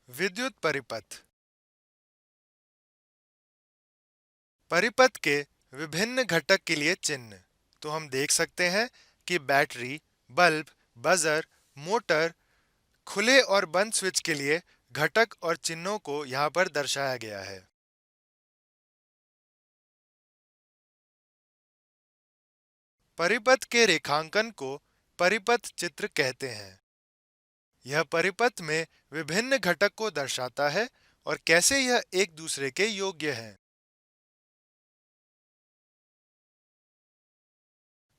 विद्युत परिपथ। परिपथ के विभिन्न घटक के लिए चिन्ह तो हम देख सकते हैं कि बैटरी, बल्ब, बजर, मोटर, खुले और बंद स्विच के लिए घटक और चिन्हों को यहाँ पर दर्शाया गया है। परिपथ के रेखांकन को परिपथ चित्र कहते हैं। यह परिपथ में विभिन्न घटक को दर्शाता है और कैसे यह एक दूसरे के योग्य हैं।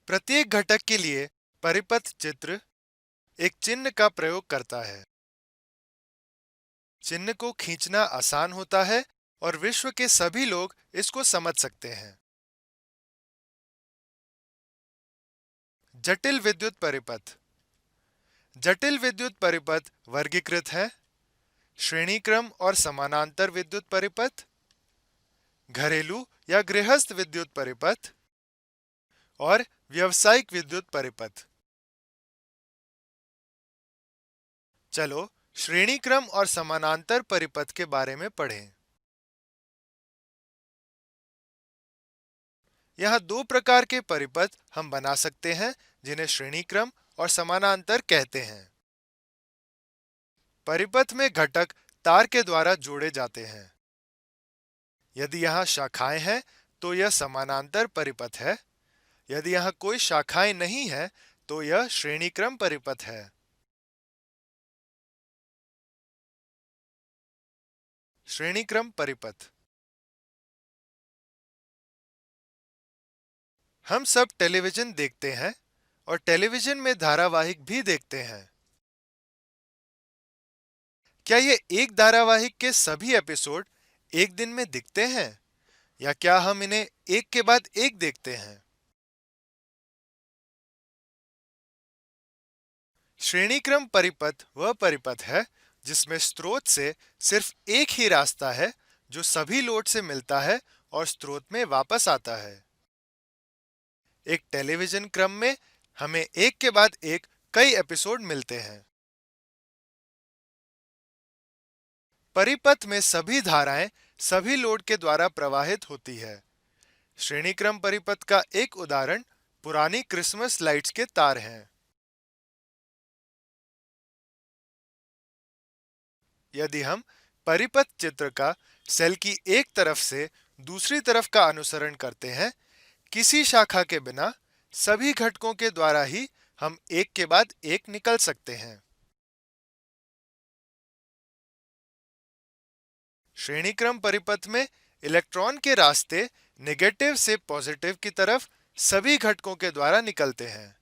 प्रत्येक घटक के लिए परिपथ चित्र एक चिन्ह का प्रयोग करता है। चिन्ह को खींचना आसान होता है और विश्व के सभी लोग इसको समझ सकते हैं। जटिल विद्युत परिपथ। जटिल विद्युत परिपथ वर्गीकृत है: श्रेणी क्रम और समानांतर विद्युत परिपथ, घरेलू या गृहस्थ विद्युत परिपथ और व्यावसायिक विद्युत परिपथ। चलो श्रेणी क्रम और समानांतर परिपथ के बारे में पढ़ें। यहाँ दो प्रकार के परिपथ हम बना सकते हैं जिन्हें श्रेणी क्रम और समानांतर कहते हैं। परिपथ में घटक तार के द्वारा जोड़े जाते हैं। यदि यहाँ शाखाएं हैं तो यह समानांतर परिपथ है। यदि यहाँ कोई शाखाएं नहीं है तो यह श्रेणी क्रम परिपथ है। श्रेणी क्रम परिपथ। हम सब टेलीविजन देखते हैं और टेलीविजन में धारावाहिक भी देखते हैं। क्या ये एक धारावाहिक के सभी एपिसोड एक दिन में दिखते हैं या क्या हम इन्हें एक के बाद एक देखते हैं? श्रेणी क्रम परिपथ वह परिपथ है जिसमें स्रोत से सिर्फ एक ही रास्ता है जो सभी लोड से मिलता है और स्रोत में वापस आता है। एक टेलीविजन क्रम में हमें एक के बाद एक कई एपिसोड मिलते हैं। परिपथ में सभी धाराएं सभी लोड के द्वारा प्रवाहित होती है। श्रेणी क्रम परिपथ का एक उदाहरण पुरानी क्रिसमस लाइट्स के तार हैं। यदि हम परिपथ चित्र का सेल की एक तरफ से दूसरी तरफ का अनुसरण करते हैं, किसी शाखा के बिना सभी घटकों के द्वारा ही हम एक के बाद एक निकल सकते हैं। श्रेणी क्रम परिपथ में इलेक्ट्रॉन के रास्ते नेगेटिव से पॉजिटिव की तरफ सभी घटकों के द्वारा निकलते हैं।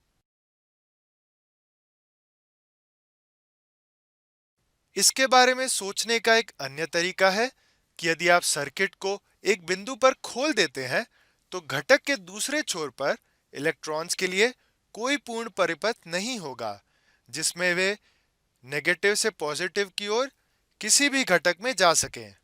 इसके बारे में सोचने का एक अन्य तरीका है कि यदि आप सर्किट को एक बिंदु पर खोल देते हैं तो घटक के दूसरे छोर पर इलेक्ट्रॉन्स के लिए कोई पूर्ण परिपथ नहीं होगा जिसमें वे नेगेटिव से पॉजिटिव की ओर किसी भी घटक में जा सकें।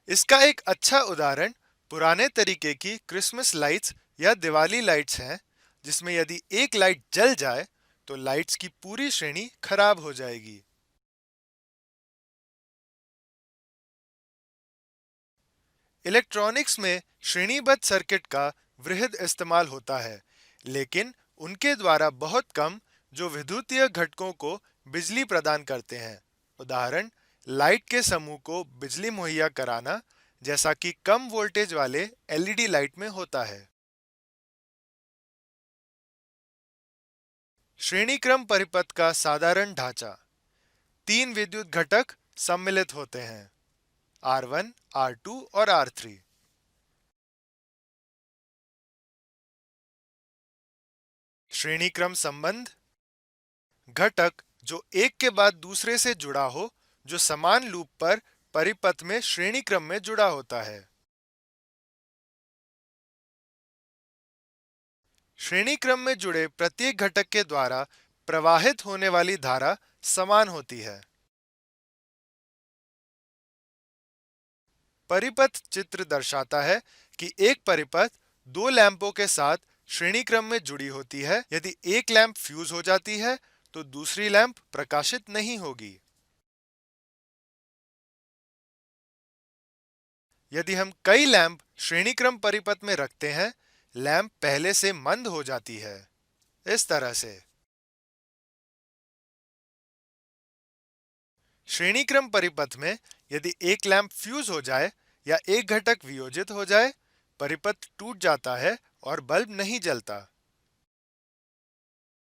इसका एक अच्छा उदाहरण पुराने तरीके की क्रिसमस लाइट्स या दिवाली लाइट्स हैं, जिसमें यदि एक लाइट जल जाए तो लाइट्स की पूरी श्रेणी खराब हो जाएगी। इलेक्ट्रॉनिक्स में श्रेणीबद्ध सर्किट का वृहद इस्तेमाल होता है, लेकिन उनके द्वारा बहुत कम जो विद्युतीय घटकों को बिजली प्रदान करते हैं। उदाहरण लाइट के समूह को बिजली मुहैया कराना, जैसा कि कम वोल्टेज वाले एलईडी लाइट में होता है। श्रेणी क्रम परिपथ का साधारण ढांचा: तीन विद्युत घटक सम्मिलित होते हैं: R1, R2 और R3। श्रेणी क्रम संबंध: घटक जो एक के बाद दूसरे से जुड़ा हो, जो समान लूप पर परिपथ में श्रेणी क्रम में जुड़ा होता है। श्रेणी क्रम में जुड़े प्रत्येक घटक के द्वारा प्रवाहित होने वाली धारा समान होती है। परिपथ चित्र दर्शाता है कि एक परिपथ दो लैंपों के साथ श्रेणी क्रम में जुड़ी होती है। यदि एक लैंप फ्यूज हो जाती है तो दूसरी लैंप प्रकाशित नहीं होगी। यदि हम कई लैंप श्रेणीक्रम परिपथ में रखते हैं, लैंप पहले से मंद हो जाती है। इस तरह से श्रेणीक्रम परिपथ में यदि एक लैंप फ्यूज हो जाए या एक घटक वियोजित हो जाए, परिपथ टूट जाता है और बल्ब नहीं जलता।